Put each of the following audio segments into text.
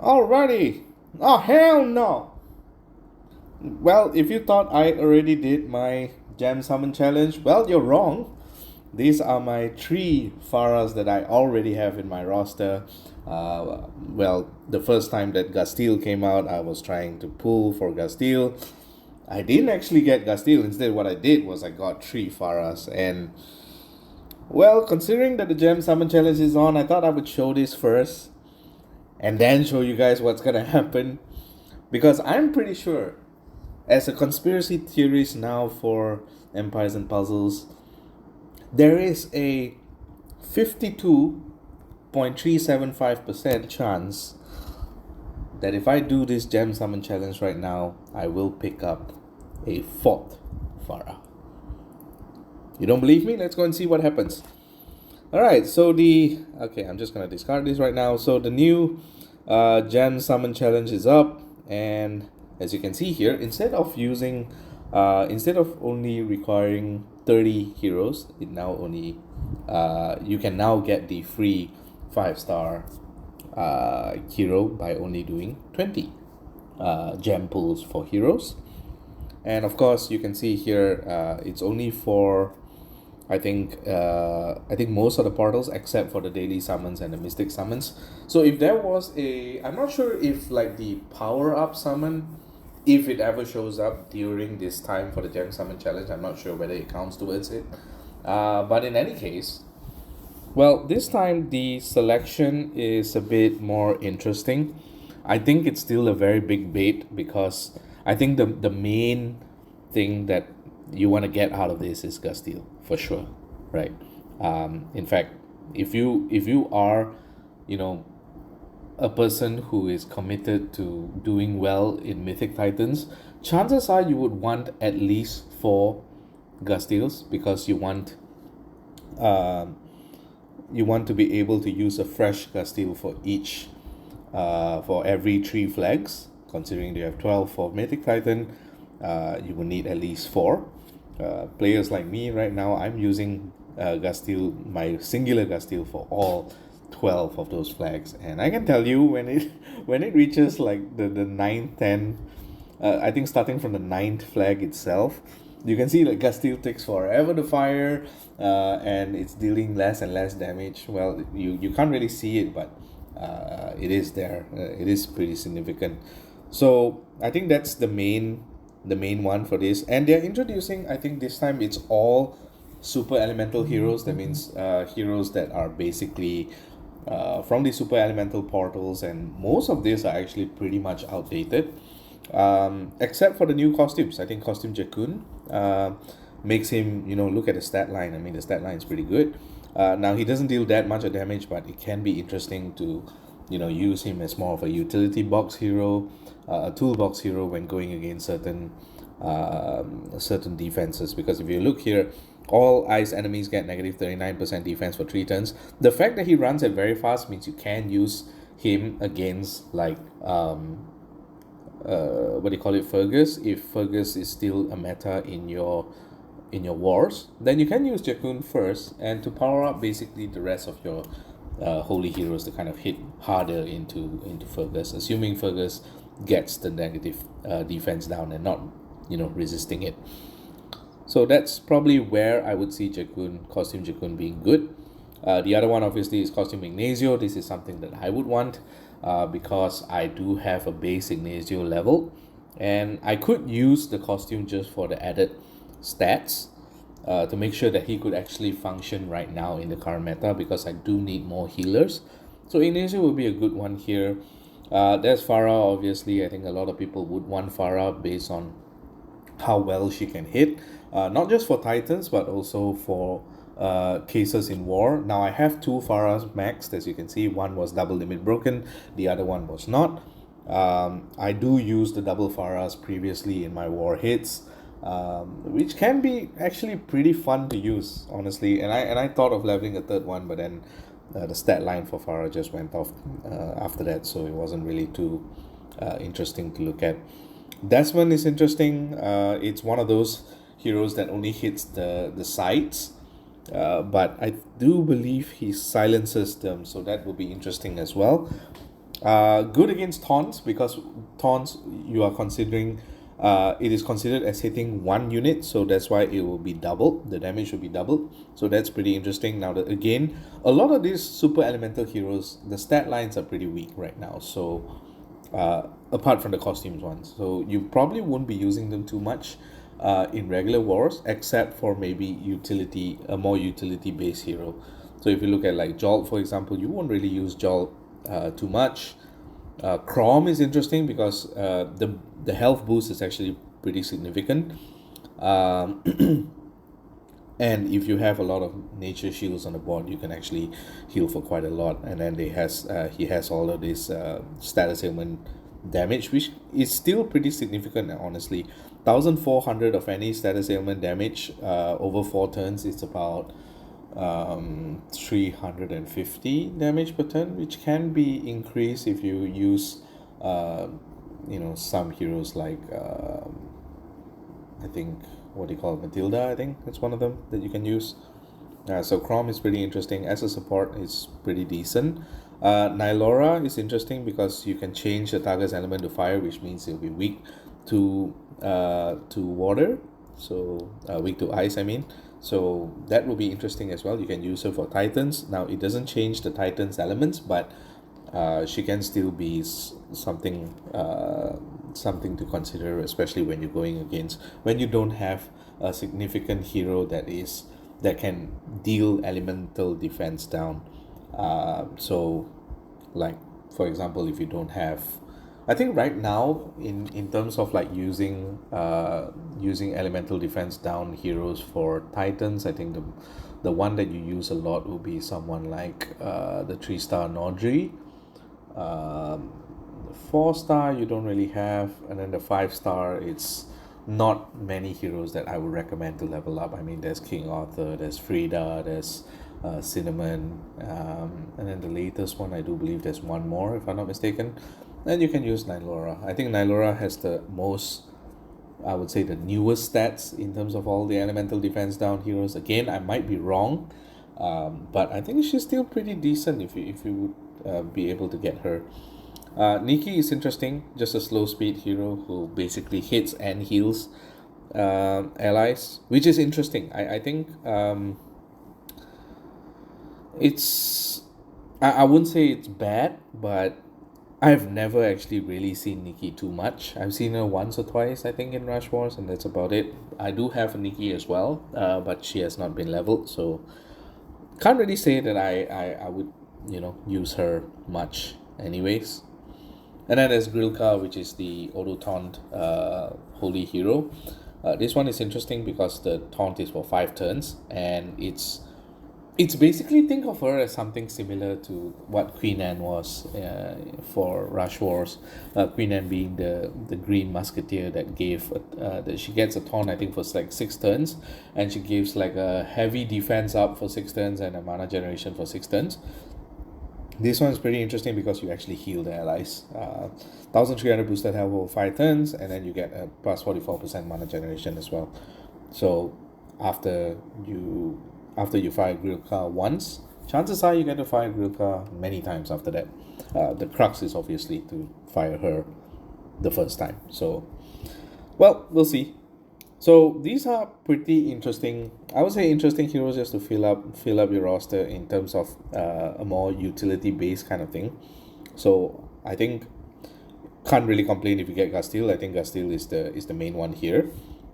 Already? Oh, hell no! Well, if you thought I already did my Gem Summon Challenge, well, you're wrong. These are my three Pharas that I already have in my roster. Well, the first time that Gastille came out, I was trying to pull for Gastille. I didn't actually get Gastille. Instead, what I did was I got three Pharas. And, well, considering that the Gem Summon Challenge is on, I thought I would show this first and then show you guys what's gonna happen. Because I'm pretty sure, as a conspiracy theorist now for Empires and Puzzles, there is a 52.375% chance that if I do this Gem Summon Challenge right now, I will pick up a fourth Farah. You don't believe me? Let's go and see what happens. Alright, so okay, I'm just gonna discard this right now. So the new Gem Summon Challenge is up, and as you can see here, instead of only requiring 30 heroes, it now only you can now get the free 5-star hero by only doing 20 gem pulls for heroes. And of course you can see here it's only for I think most of the portals except for the daily summons and the mystic summons. So if there was I'm not sure if like the power up summon, if it ever shows up during this time for the Gem Summon Challenge, I'm not sure whether it counts towards it. But in any case, well, this time the selection is a bit more interesting. I think it's still a very big bait because I think the main thing that you want to get out of this is Gastille for sure, right? In fact, if you are, a person who is committed to doing well in Mythic Titans, chances are you would want at least 4 Gastilles because you want to be able to use a fresh Gastille for each for every 3 flags. Considering you have 12 for Mythic Titan, you will need at least 4. Players like me right now, I'm using Gastille, my singular Gastille for all 12 of those flags, and I can tell you when it reaches like the 9th, 10, I think starting from the 9th flag itself, you can see that Gastille takes forever to fire, and it's dealing less and less damage. Well, you can't really see it, but it is there. It is pretty significant. So I think that's the main one for this, and they're introducing, I think this time it's all super elemental heroes. That means heroes that are basically from the super elemental portals, and most of these are actually pretty much outdated, except for the new costumes. I think costume Jakun makes him, look at the stat line. I mean, the stat line is pretty good. Now he doesn't deal that much of damage, but it can be interesting to use him as more of a utility box hero, a toolbox hero when going against certain defenses. Because if you look here, all ice enemies get negative 39% defense for 3 turns. The fact that he runs it very fast means you can use him against like what do you call it, Fergus. If Fergus is still a meta in your wars, then you can use Jakun first, and to power up basically the rest of your holy heroes to kind of hit harder into Fergus, assuming Fergus gets the negative defense down and not resisting it. So that's probably where I would see costume Jakun being good. The other one obviously is costume Ignacio. This is something that I would want because I do have a base Ignacio level, and I could use the costume just for the added stats to make sure that he could actually function right now in the current meta, because I do need more healers. So Ignacio will be a good one here. There's Farah, obviously. I think a lot of people would want Farah based on how well she can hit, not just for Titans but also for cases in war. Now I have 2 Farahs maxed, as you can see. One was double limit broken, the other one was not. I do use the double Farahs previously in my war hits, which can be actually pretty fun to use, honestly. And I thought of leveling a 3rd one, but then the stat line for Farah just went off after that, so it wasn't really too interesting to look at. Desmond is interesting. It's one of those heroes that only hits the sides, but I do believe he silences them, so that will be interesting as well. Good against taunts because taunts you are considering it is considered as hitting one unit, so that's why it will be doubled. The damage will be doubled. So that's pretty interesting. Now that again, a lot of these super elemental heroes, the stat lines are pretty weak right now. So apart from the costumes ones, so you probably won't be using them too much in regular wars, except for maybe utility, a more utility based hero. So if you look at like Jolt, for example, you won't really use Jolt too much. Chrome is interesting because the health boost is actually pretty significant. Um, and if you have a lot of nature shields on the board, you can actually heal for quite a lot. And then he has all of this status ailment damage, which is still pretty significant, honestly. 1400 of any status ailment damage over 4 turns is about 350 damage per turn, which can be increased if you use some heroes like I think what do you call it, Matilda. I think that's one of them that you can use. So Chrome is pretty interesting as a support. It's pretty decent. Nylora is interesting because you can change the target's element to fire, which means it'll be weak to water, so weak to ice, I mean. So that will be interesting as well. You can use her for Titans. Now it doesn't change the Titans elements, but she can still be something to consider, especially when you're going against, when you don't have a significant hero that can deal elemental defense down. So like for example, if you don't have, I think right now in terms of like using elemental defense down heroes for Titans, I think the one that you use a lot will be someone like the 3-star Nodri. The 4-star you don't really have, and then the 5-star, it's not many heroes that I would recommend to level up. I mean, there's King Arthur, there's Frida, there's Cinnamon, and then the latest one, I do believe there's one more if I'm not mistaken. Then you can use Nylora. I think Nylora has the most, I would say, the newest stats in terms of all the elemental defense down heroes. Again, I might be wrong, but I think she's still pretty decent if you would be able to get her. Nikki is interesting, just a slow speed hero who basically hits and heals allies, which is interesting. I think I wouldn't say it's bad, but I've never actually really seen Nikki too much. I've seen her once or twice, I think, in Rush Wars, and that's about it. I do have a Nikki as well, but she has not been leveled, so can't really say that I would, use her much anyways. And then there's Grilka, which is the auto taunt holy hero. This one is interesting because the taunt is for 5 turns, and it's basically, think of her as something similar to what Queen Anne was for Rush Wars. Queen Anne being the green musketeer that she gets a taunt, I think, for like 6 turns, and she gives like a heavy defense up for 6 turns and a mana generation for 6 turns. This one is pretty interesting because you actually heal the allies. 1300 boosted health over 5 turns, and then you get a plus 44% mana generation as well. So after you fire Grilka once, chances are you get to fire Grilka many times after that. The crux is obviously to fire her the first time. So, well, we'll see. So these are pretty interesting. I would say interesting heroes just to fill up your roster in terms of a more utility based kind of thing. So I think can't really complain if you get Gastille. I think Gastille is the main one here.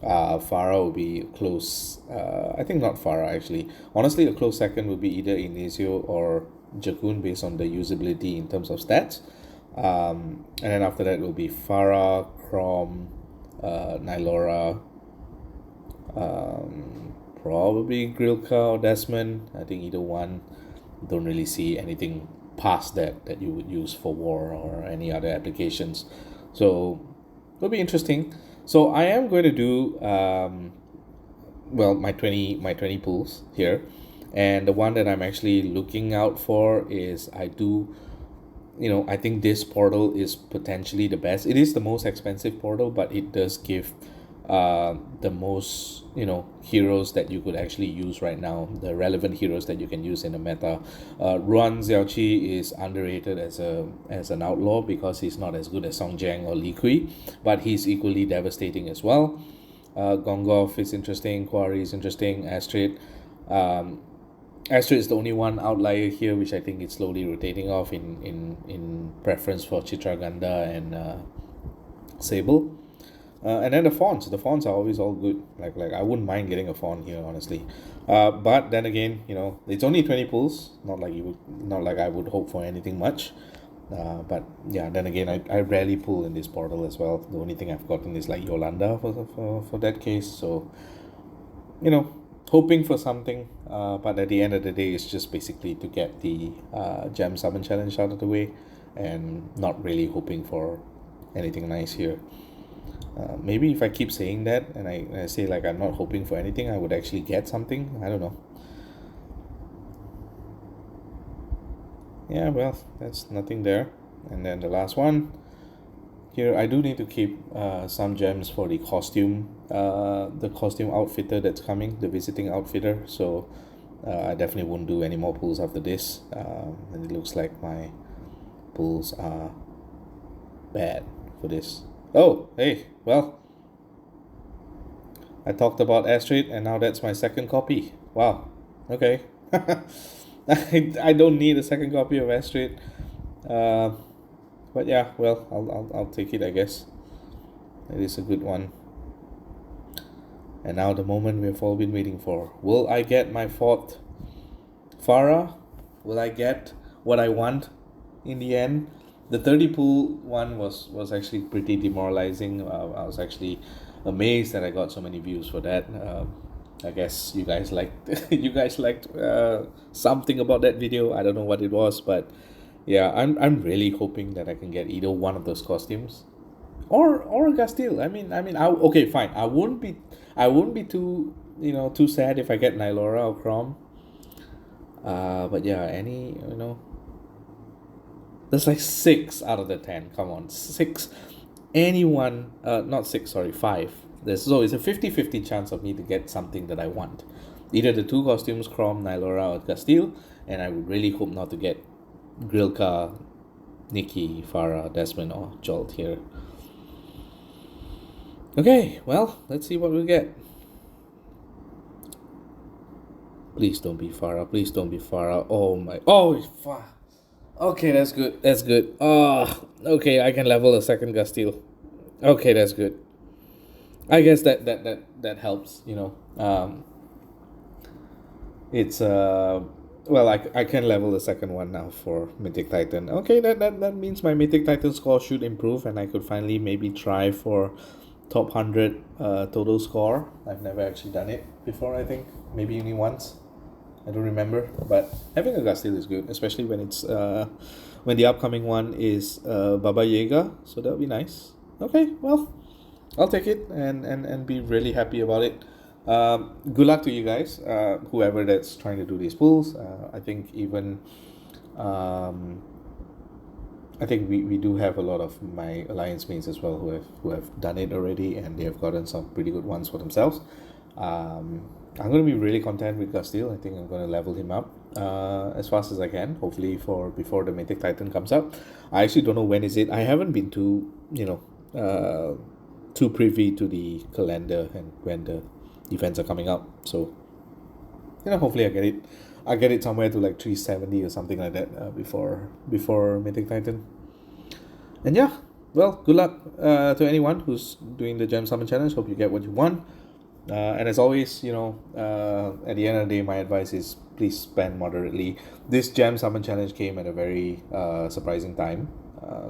Farah will be close. I think not Farah actually. Honestly, a close second would be either Inesio or Jakun based on the usability in terms of stats. And then after that will be Farah, Crom, Nylora, probably Grilka or Desmond. I think either one. Don't really see anything past that you would use for war or any other applications. So it'll be interesting. So I am going to do my 20 pools here, and the one that I'm actually looking out for is I think this portal is potentially the best. It is the most expensive portal, but it does give the most, heroes that you could actually use right now, the relevant heroes that you can use in the meta. Ruan Xiaoqi is underrated as an outlaw because he's not as good as Song Jiang or Li Kui, but he's equally devastating as well. Gongov is interesting, Quarry is interesting, Astrid. Astrid is the only one outlier here, which I think is slowly rotating off in preference for Chitraganda and Sable. And then the fonts are always all good. Like I wouldn't mind getting a font here, honestly. But then again, it's only 20 pulls. Not like I would hope for anything much. But yeah, then again, I rarely pull in this portal as well. The only thing I've gotten is like Yolanda for that case. So, hoping for something. But at the end of the day, it's just basically to get the Gem Summon Challenge out of the way, and not really hoping for anything nice here. Maybe if I keep saying that and I say like I'm not hoping for anything, I would actually get something. I don't know. Yeah, well, that's nothing there. And then the last one here, I do need to keep some gems for the costume outfitter that's coming, the visiting outfitter. So I definitely won't do any more pulls after this. And it looks like my pulls are bad for this. Oh, hey, well, I talked about Astrid and now that's my second copy. Wow, okay. I don't need a second copy of Astrid. But yeah, well, I'll take it, I guess. It is a good one. And now the moment we've all been waiting for. Will I get my fourth Farah? Will I get what I want in the end? The 30 pool one was actually pretty demoralizing. I was actually amazed that I got so many views for that. I guess you guys liked something about that video. I don't know what it was, but yeah, I'm really hoping that I can get either one of those costumes, or Gastille. Okay, fine. I wouldn't be too too sad if I get Nylora or Chrome. But yeah, there's like 6 out of the 10. Come on, 6. Anyone, not 6, sorry, 5. So it's a 50-50 chance of me to get something that I want. Either the 2 costumes, Chrome, Nylora, or Gastille, and I would really hope not to get Grilka, Nikki, Farah, Desmond, or Jolt here. Okay, well, let's see what we get. Please don't be Farah. Please don't be Farah. Fuck. Okay, that's good. That's good. Okay, I can level a second Gastille. Okay, that's good. I guess that helps, it's well, I can level the second one now for Mythic Titan. Okay, that means my Mythic Titan score should improve and I could finally maybe try for top 100 total score. I've never actually done it before, I think. Maybe only once. I don't remember, but having a Gastille is good, especially when it's when the upcoming one is Baba Yaga, so that'll be nice. Okay, well, I'll take it and be really happy about it. Good luck to you guys, whoever that's trying to do these pulls. I think even I think we do have a lot of my alliance mates as well who have done it already, and they have gotten some pretty good ones for themselves. I'm going to be really content with Gastille. I think I'm going to level him up as fast as I can, hopefully before the Mythic Titan comes up. I actually don't know when is it. I haven't been too privy to the calendar and when the events are coming up. So, hopefully I get it somewhere to like 370 or something like that before Mythic Titan. And yeah, well, good luck to anyone who's doing the Gem Summon Challenge. Hope you get what you want. And as always, at the end of the day, my advice is please spend moderately. This Gem Summon Challenge came at a very surprising time.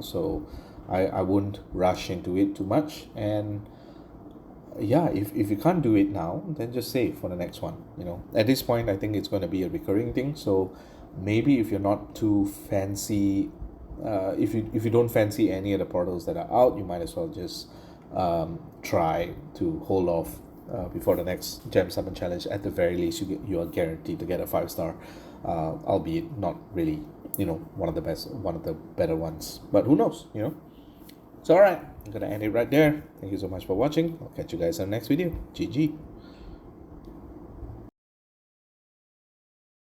So I wouldn't rush into it too much. And yeah, if you can't do it now, then just save for the next one. At this point, I think it's going to be a recurring thing. So maybe if you're not too fancy, if you don't fancy any of the portals that are out, you might as well just try to hold off before the next Gem Summon Challenge. At the very least, you are guaranteed to get a 5-star, albeit not really one of the better ones, but who knows. So alright, I'm gonna end it right there. Thank you so much for watching. I'll catch you guys on the next video. GG.